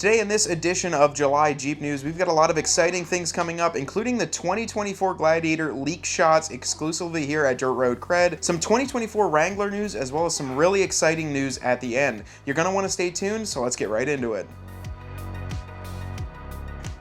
Today in this edition of July Jeep News, we've got a lot of exciting things coming up, including the 2024 Gladiator leak shots exclusively here at Dirt Road CRED, some 2024 Wrangler news, as well as some really exciting news at the end. You're going to want to stay tuned, so let's get right into it.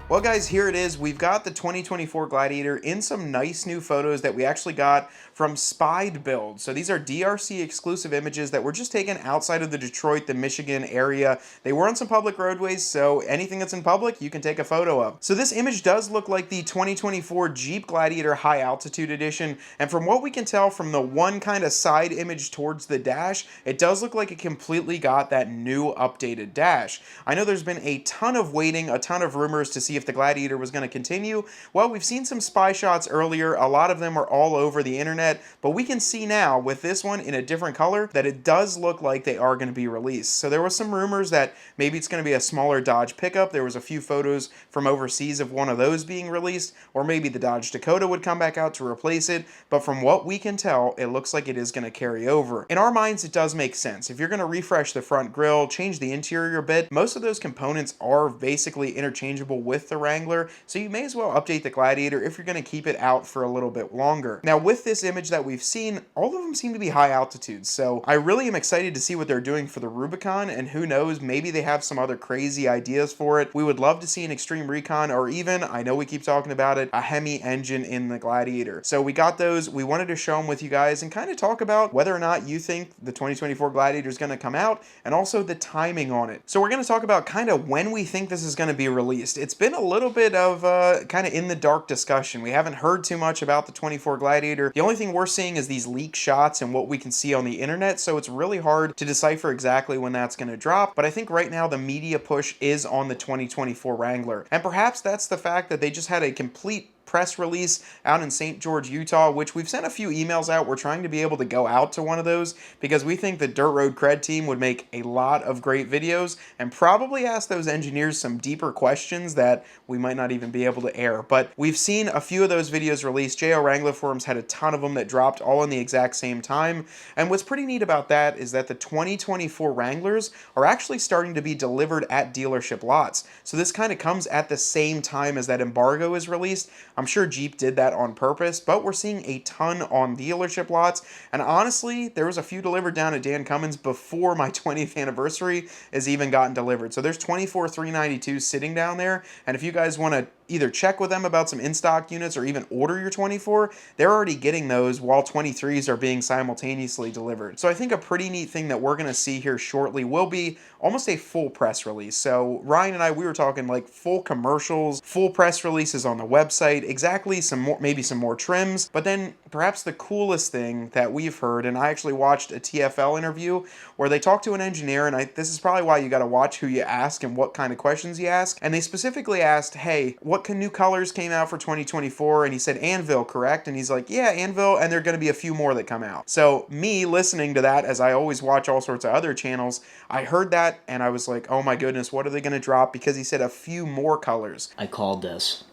Well guys, here it is. We've got the 2024 Gladiator in some nice new photos that we actually got from Spiedbilde. So these are DRC exclusive images that were just taken outside of the Detroit, the Michigan area. They were on some public roadways, so anything that's in public, you can take a photo of. So this image does look like the 2024 Jeep Gladiator High Altitude Edition, and from what we can tell from the one kind of side image towards the dash, it does look like it completely got that new updated dash. I know there's been a ton of waiting, a ton of rumors to see if the Gladiator was going to continue. Well, we've seen some spy shots earlier. A lot of them are all over the internet, but we can see now with this one in a different color that it does look like they are going to be released. So there was some rumors that maybe it's going to be a smaller Dodge pickup. There was a few photos from overseas of one of those being released, or maybe the Dodge Dakota would come back out to replace it. But from what we can tell, it looks like it is going to carry over. In our minds, it does make sense. If you're going to refresh the front grille, change the interior a bit, most of those components are basically interchangeable with the Wrangler, so you may as well update the Gladiator if you're going to keep it out for a little bit longer. Now with this image that we've seen, all of them seem to be high altitude, so I really am excited to see what they're doing for the Rubicon, and who knows, maybe they have some other crazy ideas for it. We would love to see an Extreme Recon, or even, I know we keep talking about it, a Hemi engine in the Gladiator. So we got those, we wanted to show them with you guys and kind of talk about whether or not you think the 2024 Gladiator is going to come out, and also the timing on it. So we're going to talk about kind of when we think this is going to be released. It's been a little bit of kind of in the dark discussion. We haven't heard too much about the 24 Gladiator. The only thing we're seeing is these leak shots and what we can see on the internet, so it's really hard to decipher exactly when that's going to drop. But I think right now the media push is on the 2024 Wrangler, and perhaps that's the fact that they just had a complete press release out in St. George, Utah, which we've sent a few emails out. We're trying to be able to go out to one of those because we think the Dirt Road CRED team would make a lot of great videos and probably ask those engineers some deeper questions that we might not even be able to air. But we've seen a few of those videos released. JO Wrangler Forums had a ton of them that dropped all in the exact same time. And what's pretty neat about that is that the 2024 Wranglers are actually starting to be delivered at dealership lots. So this kind of comes at the same time as that embargo is released. I'm sure Jeep did that on purpose, but we're seeing a ton on dealership lots. And honestly, there was a few delivered down at Dan Cummins before my 20th anniversary has even gotten delivered. So there's 24 392 sitting down there. And if you guys want to either check with them about some in-stock units or even order your 24, they're already getting those while 23s are being simultaneously delivered. So I think a pretty neat thing that we're going to see here shortly will be almost a full press release. So Ryan and I, we were talking like full commercials, full press releases on the website, exactly some more, maybe some more trims, but then perhaps the coolest thing that we've heard, and I actually watched a TFL interview where they talked to an engineer, and this is probably why you got to watch who you ask and what kind of questions you ask, and they specifically asked, hey, what new colors came out for 2024? And he said Anvil, correct? And he's like, yeah, Anvil, and there are going to be a few more that come out. So me listening to that, as I always watch all sorts of other channels, I heard that and I was like, oh my goodness, what are they going to drop? Because he said a few more colors. I called this.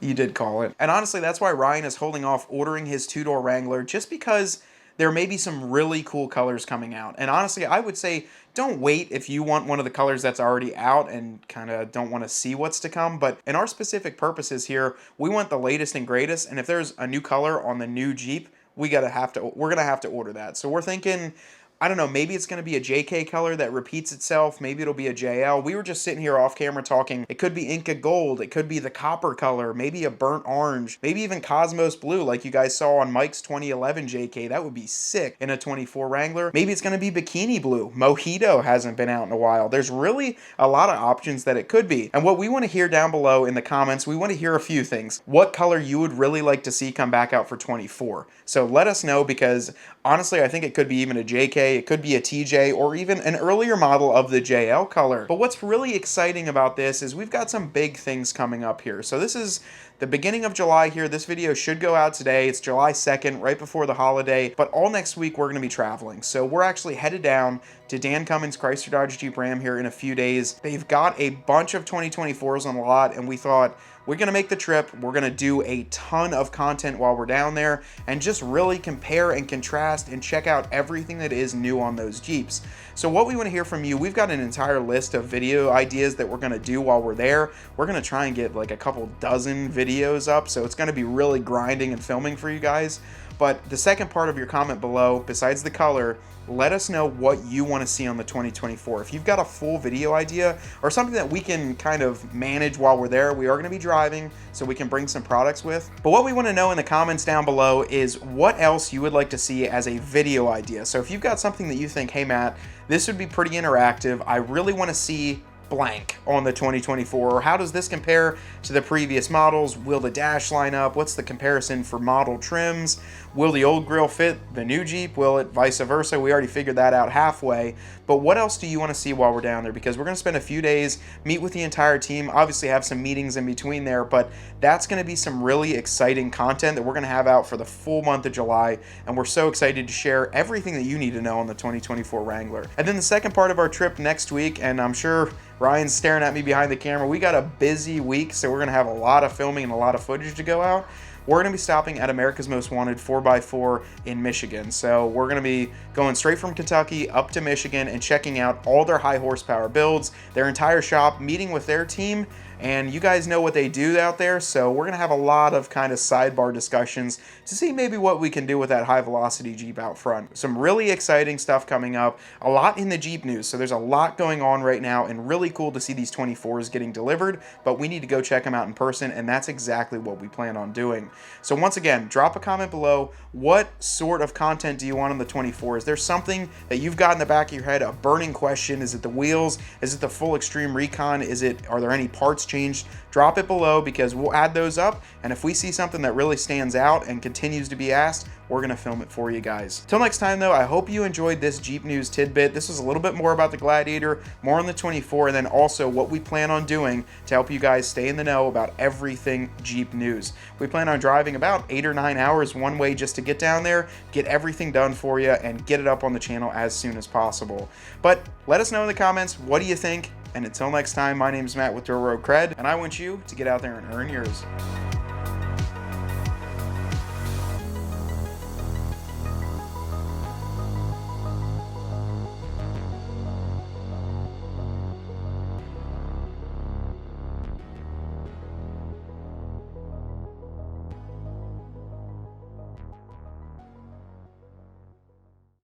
You did call it. And honestly, that's why Ryan is holding off ordering his two-door Wrangler, just because there may be some really cool colors coming out. And honestly, I would say don't wait if you want one of the colors that's already out and kind of don't want to see what's to come. But in our specific purposes here, we want the latest and greatest. And if there's a new color on the new Jeep, we're gonna have to order that. So we're thinking, I don't know, maybe it's going to be a JK color that repeats itself. Maybe it'll be a JL. We were just sitting here off camera talking. It could be Inca Gold. It could be the copper color. Maybe a burnt orange. Maybe even Cosmos Blue like you guys saw on Mike's 2011 JK. That would be sick in a 24 Wrangler. Maybe it's going to be Bikini Blue. Mojito hasn't been out in a while. There's really a lot of options that it could be. And what we want to hear down below in the comments, we want to hear a few things. What color you would really like to see come back out for 24. So let us know, because honestly, I think it could be even a JK. It could be a TJ, or even an earlier model of the JL color. But what's really exciting about this is we've got some big things coming up here. So this is the beginning of July here. This video should go out today. It's July 2nd, right before the holiday. But all next week, we're going to be traveling. So we're actually headed down to Dan Cummins Chrysler Dodge Jeep Ram here in a few days. They've got a bunch of 2024s on the lot, and we thought, we're going to make the trip. We're going to do a ton of content while we're down there and just really compare and contrast and check out everything that is new on those Jeeps. So what we want to hear from you, we've got an entire list of video ideas that we're going to do while we're there. We're going to try and get like a couple dozen videos up, so it's going to be really grinding and filming for you guys. But the second part of your comment below, besides the color, let us know what you want to see on the 2024. If you've got a full video idea or something that we can kind of manage while we're there, we are going to be driving, so we can bring some products with. But what we want to know in the comments down below is what else you would like to see as a video idea. So if you've got something that you think, hey Matt, this would be pretty interactive, I really want to see blank on the 2024, or how does this compare to the previous models? Will the dash line up? What's the comparison for model trims? Will the old grille fit the new Jeep? Will it vice versa? We already figured that out halfway. But what else do you want to see while we're down there? Because we're going to spend a few days, meet with the entire team, obviously have some meetings in between there, but that's going to be some really exciting content that we're going to have out for the full month of July, and we're so excited to share everything that you need to know on the 2024 Wrangler. And then the second part of our trip next week, and I'm sure Ryan's staring at me behind the camera, we got a busy week, so we're going to have a lot of filming and a lot of footage to go out. We're going to be stopping at America's Most Wanted 4x4 in Michigan. So we're going to be going straight from Kentucky up to Michigan and checking out all their high horsepower builds, their entire shop, meeting with their team. And you guys know what they do out there, so we're going to have a lot of kind of sidebar discussions to see maybe what we can do with that high velocity Jeep out front. Some really exciting stuff coming up, a lot in the Jeep news, so there's a lot going on right now, and really cool to see these 24s getting delivered, but we need to go check them out in person, and that's exactly what we plan on doing. So once again, drop a comment below. What sort of content do you want on the 24? Is there something that you've got in the back of your head, a burning question? Is it the wheels? Is it the full Extreme Recon? Are there any parts changed? Drop it below, because we'll add those up, and if we see something that really stands out and continues to be asked, we're going to film it for you guys. Till next time though, I hope you enjoyed this Jeep news tidbit. This was a little bit more about the Gladiator, more on the 24, and then also what we plan on doing to help you guys stay in the know about everything Jeep news. We plan on driving about 8 or 9 hours one way just to get down there, get everything done for you, and get it up on the channel as soon as possible. But let us know in the comments, what do you think? And until next time, my name is Matt with CRED, and I want you to get out there and earn yours.